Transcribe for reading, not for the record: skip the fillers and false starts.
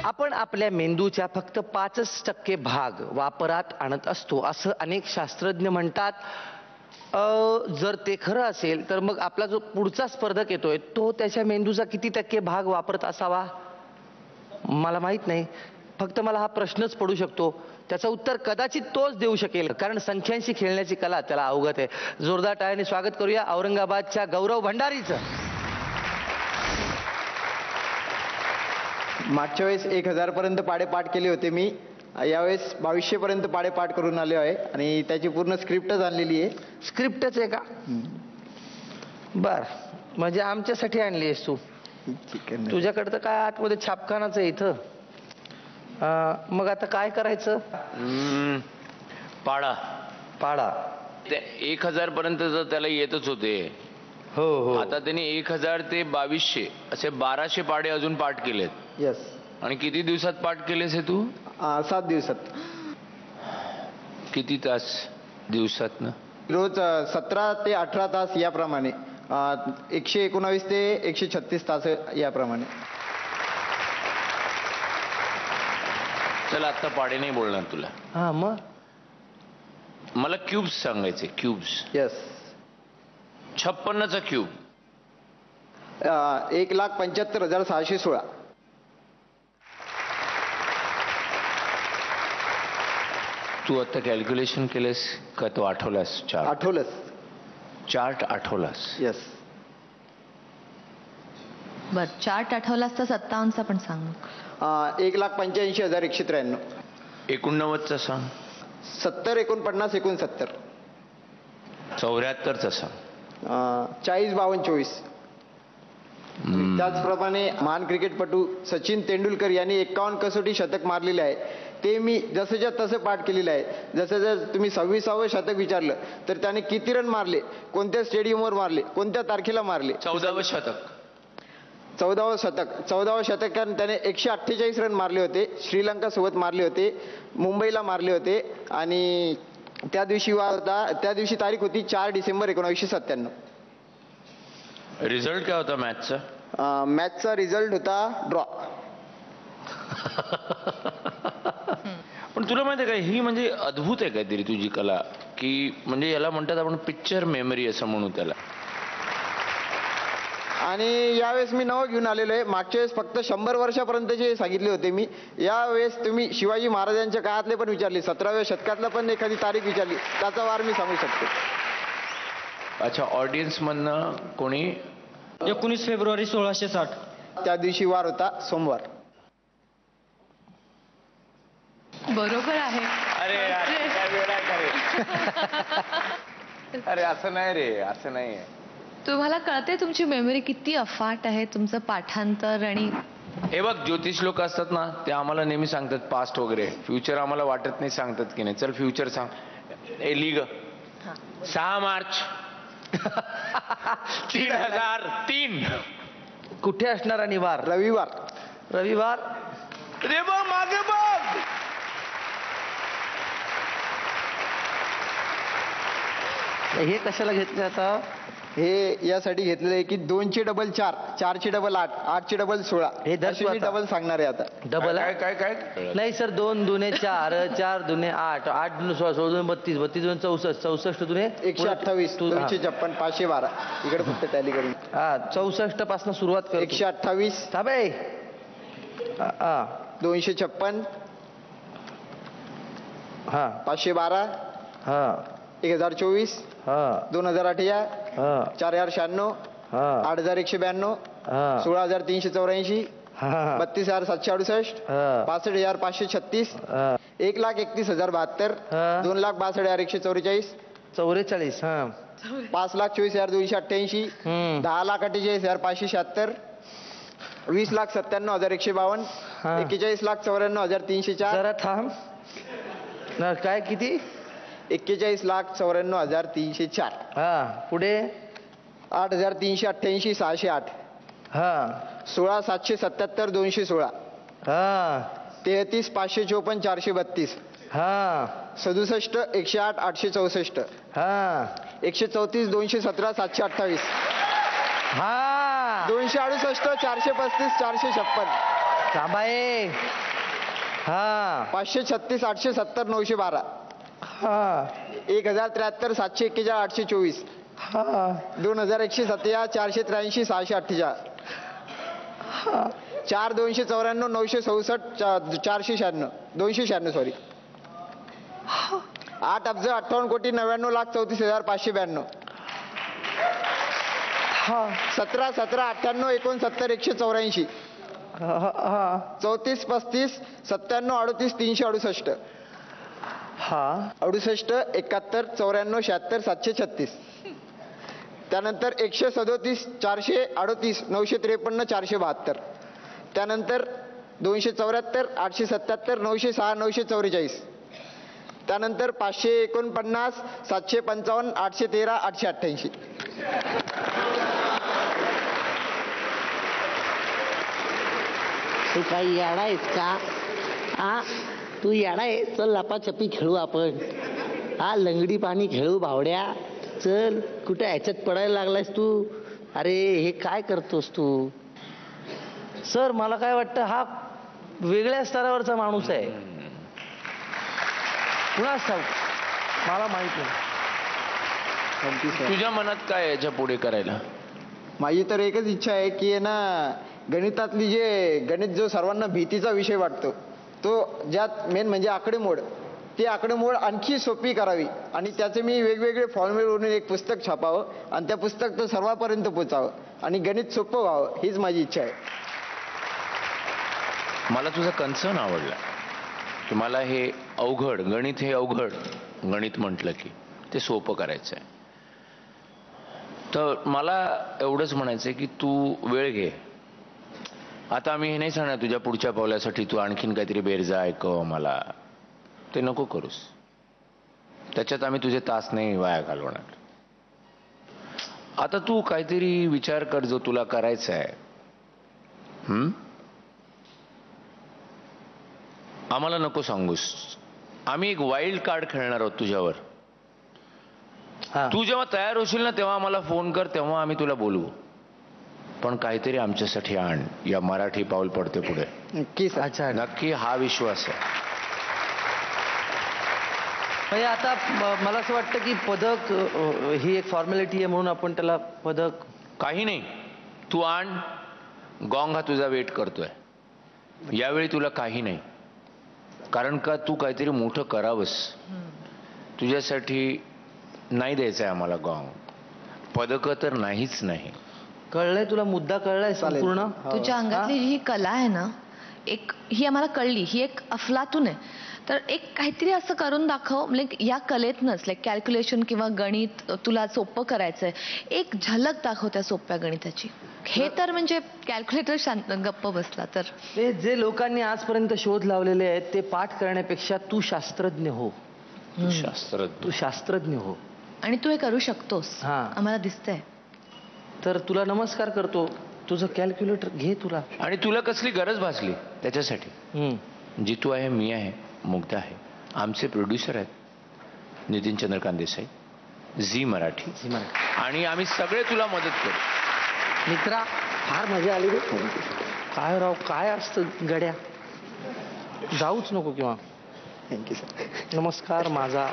आपण आपल्या मेंदूच्या फक्त 5% भाग वापरात आणत असतो असं अनेक शास्त्रज्ञ म्हणतात. जर ते खरं असेल तर मग आपला जो पुढचा स्पर्धक येतोय तो त्याच्या मेंदूचा किती टक्के भाग वापरत असावा? मला माहित नाही. फक्त मला हा प्रश्नच पडू शकतो. त्याचं उत्तर कदाचित तोच देऊ शकेल, कारण संख्यांशी खेळण्याची कला त्याला अवगत आहे. जोरदार टाळ्याने स्वागत करूया औरंगाबादच्या गौरव भंडारीचं. मागच्या वेळेस 1000 पर्यंत पाढे पाठ केले होते मी. यावेळेस 2200 पर्यंत पाढे पाठ करून आले आहे आणि त्याची पूर्ण स्क्रिप्टच आणलेली आहे. स्क्रिप्टच आहे का? बर, म्हणजे आमच्यासाठी आणली आहेस तू? ठीक आहे. तुझ्याकडे तर काय आतमध्ये छापखानाच आहे इथं. मग आता काय करायचं? पाडा पाडा. 1000 पर्यंत जर त्याला येतच होते, हो हो. आता त्यांनी 1000 ते 2200 असे 1200 पाढे अजून पाठ केलेत. यस. आणि किती दिवसात पाठ केलेस हे तू? 7 दिवसात. किती तास दिवसात ना? रोज 17 ते 18 तास याप्रमाणे. 119 ते 136 तास याप्रमाणे. चल आता पाढे नाही बोलणार तुला. हा मग मला क्यूब्स सांगायचे. क्यूब्स. यस. 56चा क्यूब 1,75,616. तू आता कॅल्क्युलेशन केलेस का? तो आठवलास? आठवलंच. चार्ट आठवलास? यस. बर, चार्ट आठवलास तर 57चा पण सांग. 1,85,193. 89चा सांग. 70, 49, 69. 74चा सांग. 40, 52, 24. त्याचप्रमाणे महान क्रिकेटपटू सचिन तेंडुलकर यांनी 51 कसोटी शतक मारलेले आहे. ते मी जसंच्या तसं पाठ केलेलं आहे. जसं जर तुम्ही 26वे शतक विचारलं तर त्याने किती रन मारले, कोणत्या स्टेडियमवर मारले, कोणत्या तारखेला मारले. 14वे शतक. 14वे शतक. 14वे शतकात त्याने 148 रन मारले होते. श्रीलंका सोबत मारले होते, मुंबईला मारले होते. आणि त्या दिवशी होता, त्या दिवशी तारीख होती 4 डिसेंबर 1997. रिझल्ट काय होता मॅचचा? मॅचचा रिझल्ट होता ड्रॉ. पण तुला माहिती आहे का, ही म्हणजे अद्भुत आहे काहीतरी तुझी कला, की म्हणजे याला म्हणतात आपण पिक्चर मेमरी असं म्हणू त्याला. आणि यावेळेस मी नवं घेऊन आलेलो आहे. मागच्या वेळेस फक्त 100 वर्षापर्यंतचे सांगितले होते मी. यावेळेस तुम्ही शिवाजी महाराजांच्या काळातले पण विचारले, 17व्या शतकातला पण एखादी तारीख विचारली, त्याचा वार मी सांगू शकतो. अच्छा, ऑडियन्स मधनं कोणी? 19 फेब्रुवारी 1660. त्या दिवशी वार होता सोमवार. बरोबर आहे. अरे अरे असं नाही रे, असं नाही. तुम्हाला कळते तुमची मेमरी किती अफाट आहे, तुमचं पाठांतर. आणि हे बघ, ज्योतिष लोक असतात ना, ते आम्हाला नेहमी सांगतात पास्ट वगैरे. फ्युचर आम्हाला वाटत नाही सांगतात की नाही. चल फ्युचर सांग. लिग 6 मार्च 3003. कुठे असणार आणि वार? रविवार. रविवार. रे बघ मागे बघ. हे कशाला घेतलं आता? हे यासाठी घेतलेलं आहे की 2चे डबल 4, 4चे डबल 8, 8चे डबल 16. हे दर्शवू मी आता. डबल सांगणार आहे आता. डबल काय काय काय? नाही सर, 2 दुने 4, 4 दुने 8, 8 दुने 16, 16 दुने 32, 32 दुने 64, 64 दुने 128, 256, 512. इकडे फक्त टॅली करून. हा, 64 पासून सुरुवात कर. 128. थांबे. 256. हा 512. हा 1024. हा 2008. हा 4096. हा 8192. हा 16384. हा 32768. हा 65536. 1,31,072. 2,62,144. 44. हा 5,24,288. 10,48,576. 20,97,152. 41,94,304. जरा थांब ना. काय किती? 41,94,304. हा पुढे 8,388. 608. हा 16,777. 216. हा 33,554. 432. हा 67. 108. 864. हा 134. 217. 728. हा 268. 435. 456. थांबाये. हा 536 870 912. हा 1073 741 824. हा 2117 483 648. 4294 967 496 296 सॉरी. 8 अब्ज 58 कोटी 99 लाख 34,592. 17 17 98 69 184. 34 35 97 38 368. हा 68 71 94 76 736. त्यानंतर 137 438 953 472. त्यानंतर 274 877 906 944. त्यानंतर 549 755 813 888. तू काही याडा आहेस का? हा तू याडा आहे? चल लपाछपी खेळू आपण. हा लंगडी पाणी खेळू भावड्या. चल कुठे ह्याच्यात पडायला लागलायस तू? अरे हे काय करतोस तू? सर मला काय वाटतं हा वेगळ्या स्तरावरचा माणूस आहे. कुणाच ठाऊक, मला माहित नाही. तुझ्या मनात काय आहे याच्या पुढे करायला? माझी तर एकच इच्छा आहे की आहे ना, गणितातली गणित जो सर्वांना भीतीचा विषय वाटतो, तो ज्यात मेन म्हणजे आकडेमोड, ती आकडेमोड आणखी सोपी करावी आणि त्याचे मी वेगवेगळे फॉर्म्युले बनवून एक पुस्तक छापावं आणि त्या पुस्तक तो सर्वांपर्यंत पोचावं आणि गणित सोपं व्हावं, हीच माझी इच्छा आहे. मला तुझा कन्सर्न आवडला की मला हे अवघड गणित, हे अवघड गणित म्हटलं की ते सोपं करायचं आहे. तर मला एवढंच म्हणायचं आहे की तू वेळ घे. आता आम्ही हे नाही सांगणार तुझ्या पुढच्या पावलासाठी तू आणखीन काहीतरी बेरजा ऐकव मला, ते नको करूस. त्याच्यात आम्ही तुझे तास नाही वाया घालवणार. आता तू काहीतरी विचार कर जो तुला करायचा आहे. आम्हाला नको सांगूस. आम्ही एक वाईल्ड कार्ड खेळणार आहोत तुझ्यावर. तू जेव्हा तयार होशील ना तेव्हा आम्हाला फोन कर, तेव्हा आम्ही तुला बोलवू. पण काहीतरी आमच्यासाठी आण. या मराठी पाऊल पडते पुढे. नक्की सर. अच्छा, नक्की, हा विश्वास आहे. म्हणजे आता मला असं वाटतं की पदक ही एक फॉर्मॅलिटी आहे म्हणून आपण त्याला पदक. काही नाही, तू आण. गॉंग हा तुझा वेट करतोय. यावेळी तुला काही नाही, कारण का तू काहीतरी मोठं करावंस. तुझ्यासाठी नाही द्यायचं आहे आम्हाला गॉंग. पदक तर नाहीच नाही. कळलंय तुला? मुद्दा कळलाय संपूर्ण? तुझ्या अंगातली ही कला आहे ना, एक ही आम्हाला कळली, ही एक अफलातून आहे. तर एक काहीतरी असं करून दाखव, लाईक या कलेतनंच, लाईक कॅल्क्युलेशन किंवा गणित तुला सोपं करायचंय, एक झलक दाखव त्या सोप्या गणिताची. हे तर म्हणजे कॅल्क्युलेटर शांत गप्प बसला तर. ते जे लोकांनी आजपर्यंत शोध लावलेले आहेत ते पाठ करण्यापेक्षा तू शास्त्रज्ञ हो. तू शास्त्रज्ञ हो आणि तू हे करू शकतोस. हा. आम्हाला दिसतंय. तर तुला नमस्कार करतो. तुझं कॅल्क्युलेटर घे तुला. आणि तुला कसली गरज भासली त्याच्यासाठी? जितू आहे, मी आहे, मुग्धा आहे, आमचे प्रोड्युसर आहेत नितीन चंद्रकांत देसाई, झी मराठी, आणि आम्ही सगळे तुला मदत करू. मित्रा फार मजा आली रे. काय राव, काय असतं गड्या. जाऊच नको किंवा. Thank you sir. नमस्कार माझा